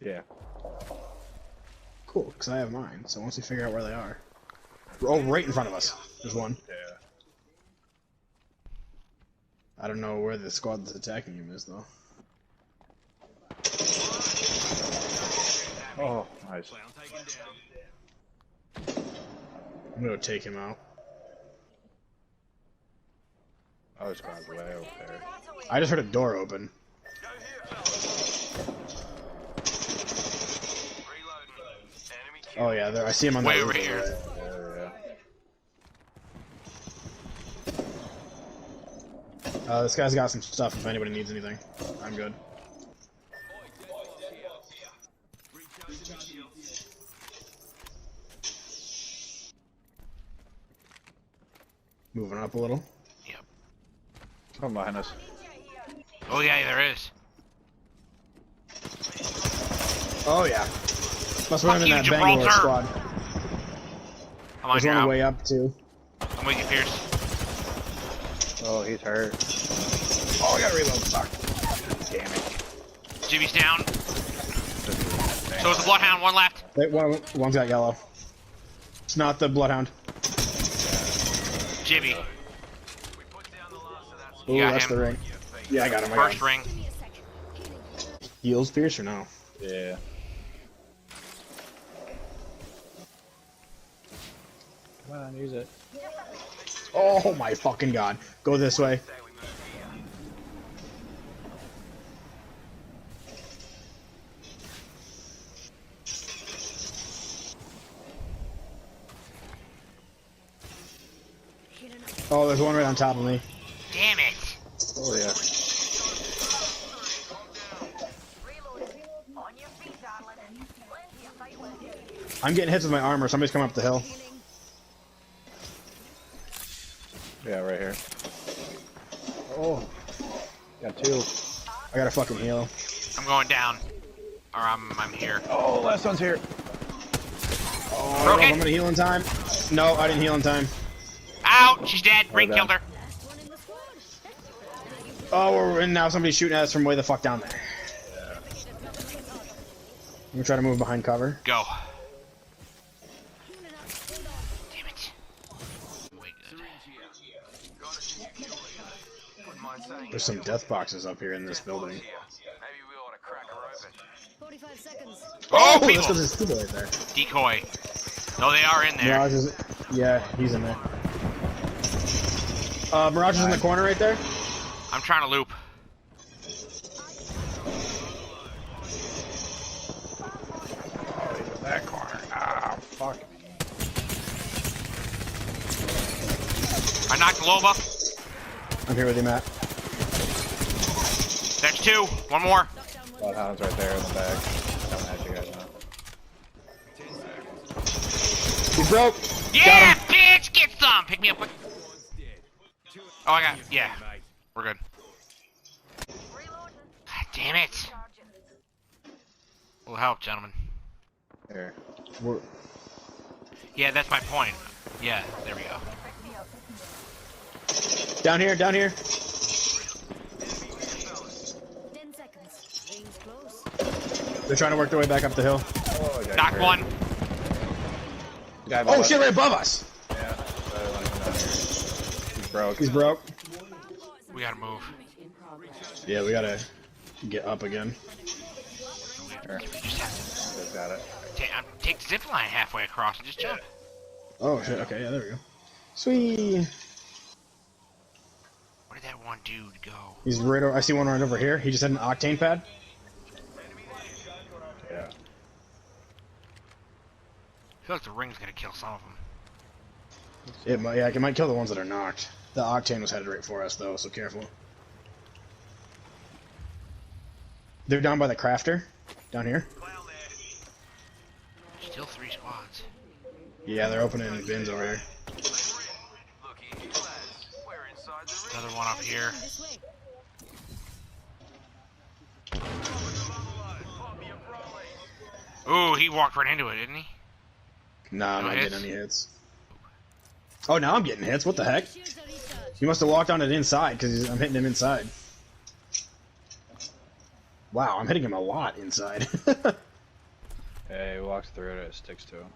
Yeah. Cool, because I have mine. So once we figure out where they are. Oh, right in front of us. There's one. Yeah. I don't know where the squad that's attacking him is, though. Oh, nice. I'm gonna take him out. Oh, this guy's way over there. I just heard a door open. Oh yeah, there. I see him on the way over here. This guy's got some stuff if anybody needs anything. I'm good. Moving up a little. Yep. Come behind us. Oh yeah, there is. Oh yeah. Must have been in that Gibraltar. Bangalore squad. I'm on There's one your way up too. I'm with you, Pierce. Oh, he's hurt. Oh, I gotta reload. Fuck. Damn it. Jimmy's down. So is the Bloodhound. One left. Wait, one's got yellow. It's not the Bloodhound. Jimmy. Ooh, got that's him. the ring. Yeah, I got him. I got First him. ring. Heals Pierce or no? Yeah. Come on, use it. Oh my fucking god. Go this way. Oh, there's one right on top of me. Damn it. Oh, yeah. I'm getting hits with my armor. Somebody's coming up the hill. Yeah, right here. Oh. Got two. I gotta fucking heal. I'm going down. Or I'm here. Oh, last one's here. Oh, I don't know if I'm gonna heal in time. No, I didn't heal in time. Out! She's dead. Ring down. killed her. Oh, and now somebody's shooting at us from way the fuck down there. I'm gonna try to move behind cover. Go. Damn it. Way good. There's some death boxes up here in this building. Oh, This people! was his people right there. Decoy. No, they are in there. Mirage is, yeah, he's in there. Mirage is in the corner right there. I'm trying to loop. Oh, he's in that corner. Ah, fuck. I knocked Loba. I'm here with you, Matt. There's two. One more. Bloodhound's right there in the back. Coming at you guys now. He's broke. Yeah, bitch! Get some! Pick me up quick. Oh, I got... Yeah. We're good. God damn it. Will help, gentlemen. Here. Yeah, that's my point. Yeah, there we go. Down here, down here. 10 seconds. Rings close. They're trying to work their way back up the hill. Oh, I got Knock hurt. one. Guy above Oh us. shit, right above us. Yeah. So I want to come down here. He's broke. He's broke. We gotta move. Yeah, we gotta get up again. Here. We just have Just got it. to take the zip line halfway across and just jump. Oh shit, okay, yeah, there we go. Sweet. Where did that one dude go? He's right over, I see one right over here. He just had an octane pad. Yeah. I feel like the ring's gonna kill some of them. It might, yeah, it might kill the ones that are knocked. The octane was headed right for us though, so careful. They're down by the crafter. Down here. Still 3 squads. Yeah, they're opening bins over here. Another one up here. This way. Ooh, he walked right into it, didn't he? Nah, I'm No not hits? getting any hits. Oh, now I'm getting hits. What the heck? Shields are recharged. He must have walked on it inside because I'm hitting him inside. Wow, I'm hitting him a lot inside. Yeah, he walks through it, it sticks to him.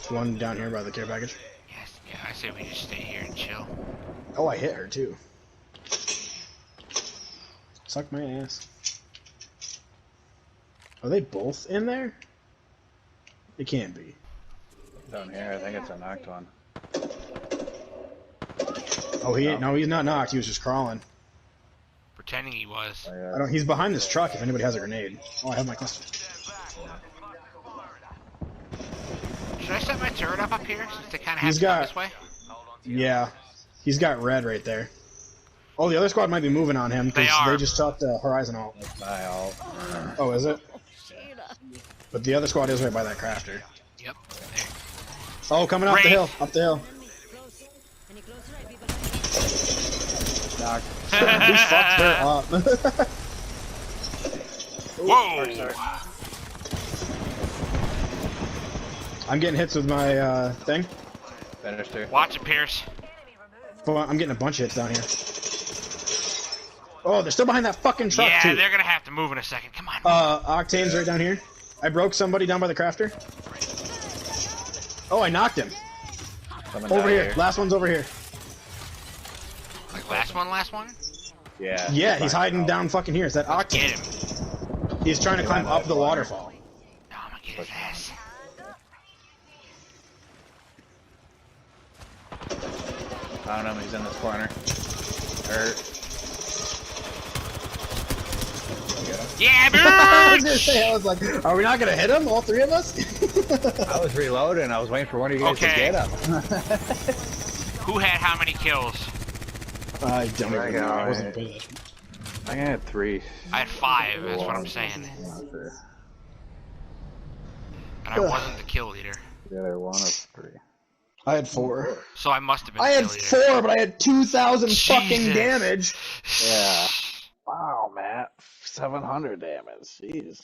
One down here by the care package. Yes, yeah, I say we just stay here and chill. Oh, I hit her too. Suck my ass. Are they both in there? They can't be. Down here, I think it's a knocked one. Oh, no, he's not knocked. He was just crawling. Pretending he was. Oh, yeah. I don't. He's behind this truck. If anybody has a grenade. Oh, I have my cluster. Should I set my turret up here since they kind of have He's to come got- this way? Yeah, he's got red right there. Oh, the other squad might be moving on him because They are. they just shot the horizon alt. My ult. Oh, is it? But the other squad is right by that crafter. Yep. There. Oh, coming up the Wraith. hill, up the hill. Enemy close. Any closer, I'd be behind. Knocked. We fucked her up. Whoa! I'm getting hits with my thing. Finished her. Watch it, Pierce. Well, I'm getting a bunch of hits down here. Oh, they're still behind that fucking truck Yeah, too. they're gonna have to move in a second. Come on. Octane's right down here. I broke somebody down by the crafter. Oh, I knocked him. Someone Over down here. Last one's over here. Like last one? Yeah. Yeah, he's hiding down fucking here. It's that Get Octane. him. He's trying to climb up the waterfall. No, I'm gonna get his ass. Found him, he's in this corner. Hurt. Yeah, I was gonna bitch! say, I was like, are we not gonna hit him, all three of us? I was reloading, I was waiting for one of you guys to Okay. get him. Who had how many kills? I don't even know. I wasn't Right. paying attention. I had 3. I had 5, that's what I'm saying. And I wasn't the kill leader. The other one of 3. I had 4. So I must have been I the had kill leader. 4, but I had 2,000 fucking Jesus. damage. Yeah. Wow, Matt. 700 damage. Jeez.